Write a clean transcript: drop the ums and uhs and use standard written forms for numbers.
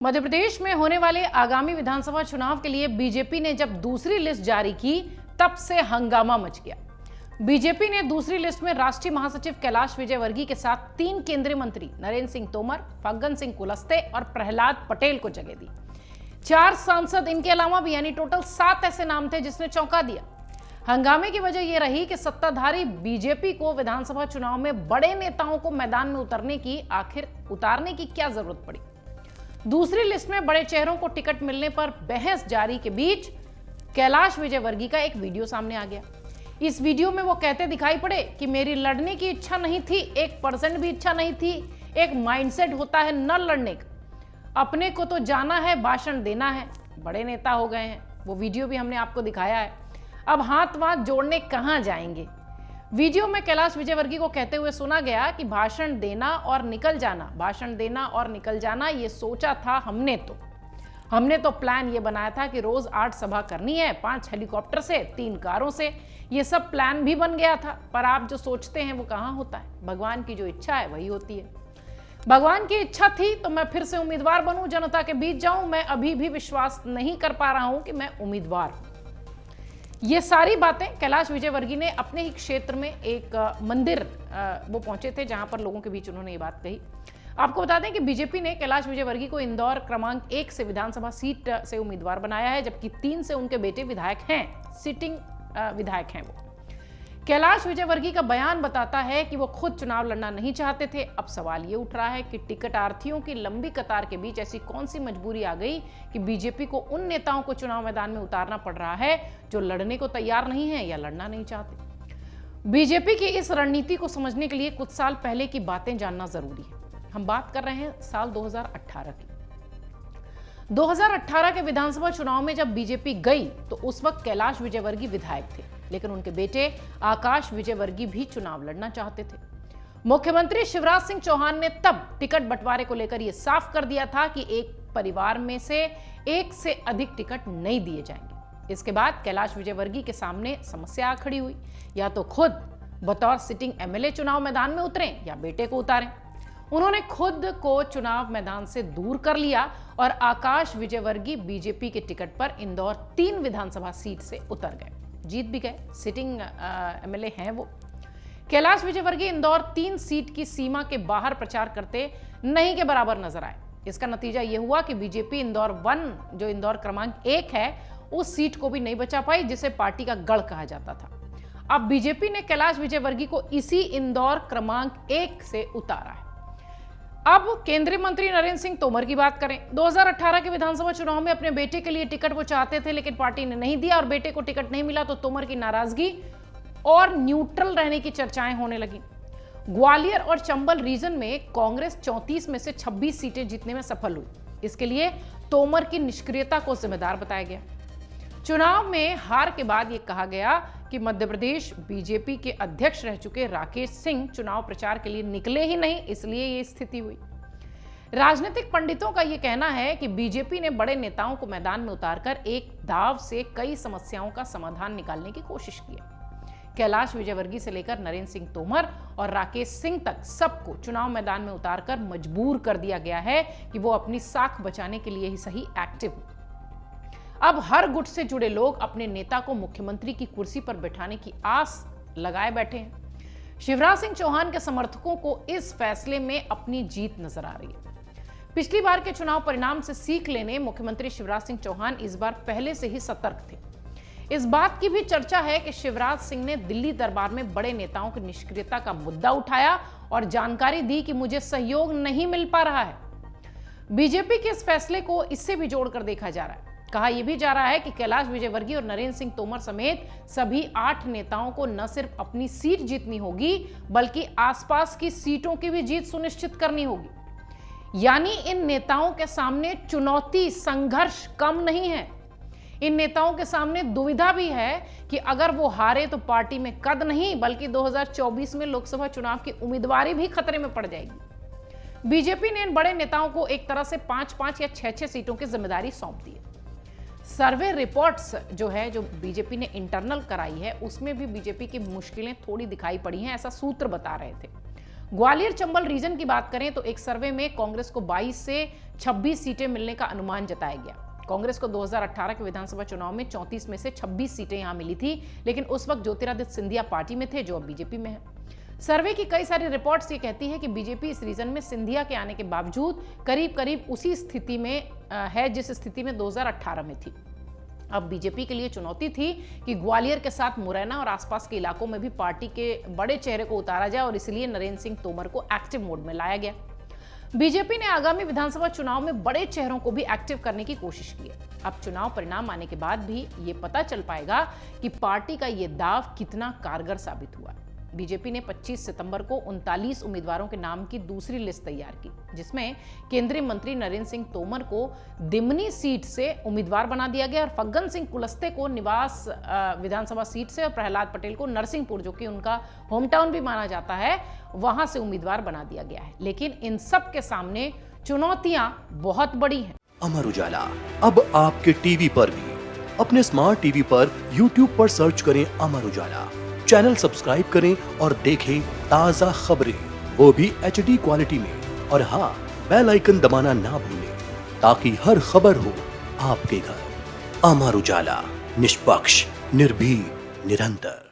मध्य प्रदेश में होने वाले आगामी विधानसभा चुनाव के लिए बीजेपी ने जब दूसरी लिस्ट जारी की तब से हंगामा मच गया। बीजेपी ने दूसरी लिस्ट में राष्ट्रीय महासचिव कैलाश विजयवर्गीय के साथ 3 केंद्रीय मंत्री नरेंद्र सिंह तोमर, फग्गन सिंह कुलस्ते और प्रहलाद पटेल को जगह दी। 4 सांसद इनके अलावा भी यानी टोटल 7 ऐसे नाम थे जिसने चौंका दिया। हंगामे की वजह यह रही कि सत्ताधारी बीजेपी को विधानसभा चुनाव में बड़े नेताओं को मैदान में उतारने की क्या जरूरत पड़ी। दूसरी लिस्ट में बड़े चेहरों को टिकट मिलने पर बहस जारी के बीच कैलाश विजयवर्गीय का एक वीडियो सामने आ गया। इस वीडियो में वो कहते दिखाई पड़े कि मेरी लड़ने की इच्छा नहीं थी, 1% भी इच्छा नहीं थी। एक माइंडसेट होता है न लड़ने का, अपने को तो जाना है, भाषण देना है। बड़े नेता हो गए हैं, वो वीडियो भी हमने आपको दिखाया है। अब हाथ वाथ जोड़ने कहां जाएंगे। वीडियो में कैलाश विजयवर्गीय को कहते हुए सुना गया कि भाषण देना और निकल जाना, ये सोचा था हमने तो प्लान ये बनाया था कि रोज 8 सभा करनी है, 5 हेलीकॉप्टर से, 3 कारों से। ये सब प्लान भी बन गया था, पर आप जो सोचते हैं वो कहां होता है। भगवान की जो इच्छा है वही होती है। भगवान की इच्छा थी तो मैं फिर से उम्मीदवार बनूं, जनता के बीच जाऊं। मैं अभी भी विश्वास नहीं कर पा रहा हूं कि मैं उम्मीदवार हूं। ये सारी बातें कैलाश विजयवर्गीय ने अपने ही क्षेत्र में एक मंदिर वो पहुंचे थे, जहां पर लोगों के बीच उन्होंने ये बात कही। आपको बता दें कि बीजेपी ने कैलाश विजयवर्गीय को इंदौर क्रमांक 1 से विधानसभा सीट से उम्मीदवार बनाया है, जबकि 3 से उनके बेटे विधायक हैं, सिटिंग विधायक हैं वो। कैलाश विजयवर्गीय का बयान बताता है कि वो खुद चुनाव लड़ना नहीं चाहते थे। अब सवाल ये उठ रहा है कि टिकटार्थियों की लंबी कतार के बीच ऐसी कौन सी मजबूरी आ गई कि बीजेपी को उन नेताओं को चुनाव मैदान में उतारना पड़ रहा है जो लड़ने को तैयार नहीं है या लड़ना नहीं चाहते। बीजेपी की इस रणनीति को समझने के लिए कुछ साल पहले की बातें जानना जरूरी है। हम बात कर रहे हैं साल 2018 की। 2018 के विधानसभा चुनाव में जब बीजेपी गई तो उस वक्त कैलाश विजयवर्गीय विधायक थे, लेकिन उनके बेटे आकाश विजयवर्गीय भी चुनाव लड़ना चाहते थे। मुख्यमंत्री शिवराज सिंह चौहान ने तब टिकट बंटवारे को लेकर यह साफ कर दिया था कि एक परिवार में से 1 से अधिक टिकट नहीं दिए जाएंगे। इसके बाद कैलाश विजयवर्गीय के सामने समस्या खड़ी हुई, या तो खुद बतौर सिटिंग एमएलए चुनाव मैदान में उतरें या बेटे को उतारें। उन्होंने खुद को चुनाव मैदान से दूर कर लिया और आकाश विजयवर्गीय बीजेपी के टिकट पर इंदौर 3 विधानसभा सीट से उतर गए, जीत भी गए, सिटिंग एमएलए हैं वो। कैलाश विजयवर्गीय इंदौर 3 सीट की सीमा के बाहर प्रचार करते नहीं के बराबर नजर आए। इसका नतीजा यह हुआ कि बीजेपी इंदौर 1, जो इंदौर क्रमांक 1 है, उस सीट को भी नहीं बचा पाई, जिसे पार्टी का गढ़ कहा जाता था। अब बीजेपी ने कैलाश विजयवर्गीय को इसी इंदौर क्रमांक 1 से उतारा है। अब केंद्रीय मंत्री नरेंद्र सिंह तोमर की बात करें। 2018 के विधानसभा चुनाव में अपने बेटे के लिए टिकट वो चाहते थे, लेकिन पार्टी ने नहीं दिया और बेटे को टिकट नहीं मिला तो तोमर की नाराजगी और न्यूट्रल रहने की चर्चाएं होने लगी। ग्वालियर और चंबल रीजन में कांग्रेस 34 में से 26 सीटें जीतने में सफल हुई। इसके लिए तोमर की निष्क्रियता को जिम्मेदार बताया गया। चुनाव में हार के बाद यह कहा गया कि मध्य प्रदेश बीजेपी के अध्यक्ष रह चुके राकेश सिंह चुनाव प्रचार के लिए निकले ही नहीं, इसलिए ये स्थिति हुई। राजनीतिक पंडितों का यह कहना है कि बीजेपी ने बड़े नेताओं को मैदान में उतारकर एक दाव से कई समस्याओं का समाधान निकालने की कोशिश की है। कैलाश विजयवर्गीय से लेकर नरेंद्र सिंह तोमर और राकेश सिंह तक सबको चुनाव मैदान में उतारकर मजबूर कर दिया गया है कि वो अपनी साख बचाने के लिए ही सही एक्टिव हो। अब हर गुट से जुड़े लोग अपने नेता को मुख्यमंत्री की कुर्सी पर बैठाने की आस लगाए बैठे हैं। शिवराज सिंह चौहान के समर्थकों को इस फैसले में अपनी जीत नजर आ रही है। पिछली बार के चुनाव परिणाम से सीख लेने मुख्यमंत्री शिवराज सिंह चौहान इस बार पहले से ही सतर्क थे। इस बात की भी चर्चा है कि शिवराज सिंह ने दिल्ली दरबार में बड़े नेताओं की निष्क्रियता का मुद्दा उठाया और जानकारी दी कि मुझे सहयोग नहीं मिल पा रहा है। बीजेपी के इस फैसले को इससे भी जोड़कर देखा जा रहा है। कहा यह भी जा रहा है कि कैलाश विजयवर्गीय और नरेंद्र सिंह तोमर समेत सभी 8 नेताओं को न सिर्फ अपनी सीट जीतनी होगी, बल्कि आसपास की सीटों की भी जीत सुनिश्चित करनी होगी। यानी इन नेताओं के सामने चुनौती, संघर्ष कम नहीं है। इन नेताओं के सामने दुविधा भी है कि अगर वो हारे तो पार्टी में कद नहीं, बल्कि 2024 में लोकसभा चुनाव की उम्मीदवारी भी खतरे में पड़ जाएगी। बीजेपी ने इन बड़े नेताओं को एक तरह से 5-5 या 6-6 सीटों की जिम्मेदारी सौंप दी है। सर्वे रिपोर्ट्स जो बीजेपी ने इंटरनल कराई है, उसमें भी बीजेपी की मुश्किलें थोड़ी दिखाई पड़ी हैं, ऐसा सूत्र बता रहे थे। ग्वालियर चंबल रीजन की बात करें तो एक सर्वे में कांग्रेस को 22 से 26 सीटें मिलने का अनुमान जताया गया। कांग्रेस को 2018 के विधानसभा चुनाव में 34 में से 26 सीटें यहां मिली थी, लेकिन उस वक्त ज्योतिरादित्य सिंधिया पार्टी में थे, जो अब बीजेपी में है। सर्वे की कई सारी रिपोर्ट्स ये कहती है कि बीजेपी इस रीजन में सिंधिया के आने के बावजूद करीब करीब उसी स्थिति में है जिस स्थिति में 2018 में थी। अब बीजेपी के लिए चुनौती थी कि ग्वालियर के साथ मुरैना और आसपास के इलाकों में भी पार्टी के बड़े चेहरे को उतारा जाए, और इसलिए नरेंद्र सिंह तोमर को एक्टिव मोड में लाया गया। बीजेपी ने आगामी विधानसभा चुनाव में बड़े चेहरों को भी एक्टिव करने की कोशिश की है। अब चुनाव परिणाम आने के बाद भी ये पता चल पाएगा कि पार्टी का ये दांव कितना कारगर साबित हुआ। बीजेपी ने 25 सितंबर को 39 उम्मीदवारों के नाम की दूसरी लिस्ट तैयार की, जिसमें केंद्रीय मंत्री नरेंद्र सिंह तोमर को दिमनी सीट से उम्मीदवार बना दिया गया, और फग्गन सिंह कुलस्ते को निवास विधानसभा सीट से और प्रहलाद पटेल को नरसिंहपुर, जो कि उनका होम टाउन भी माना जाता है, वहां से उम्मीदवार बना दिया गया है। लेकिन इन सब के सामने चुनौतियां बहुत बड़ी हैं। अमर उजाला अब आपके टीवी पर भी। अपने स्मार्ट टीवी पर यूट्यूब पर सर्च करें अमर उजाला, चैनल सब्सक्राइब करें और देखें ताजा खबरें, वो भी HD क्वालिटी में। और हाँ, बेल आइकन दबाना ना भूलें ताकि हर खबर हो आपके घर। अमर उजाला, निष्पक्ष, निर्भीक, निरंतर।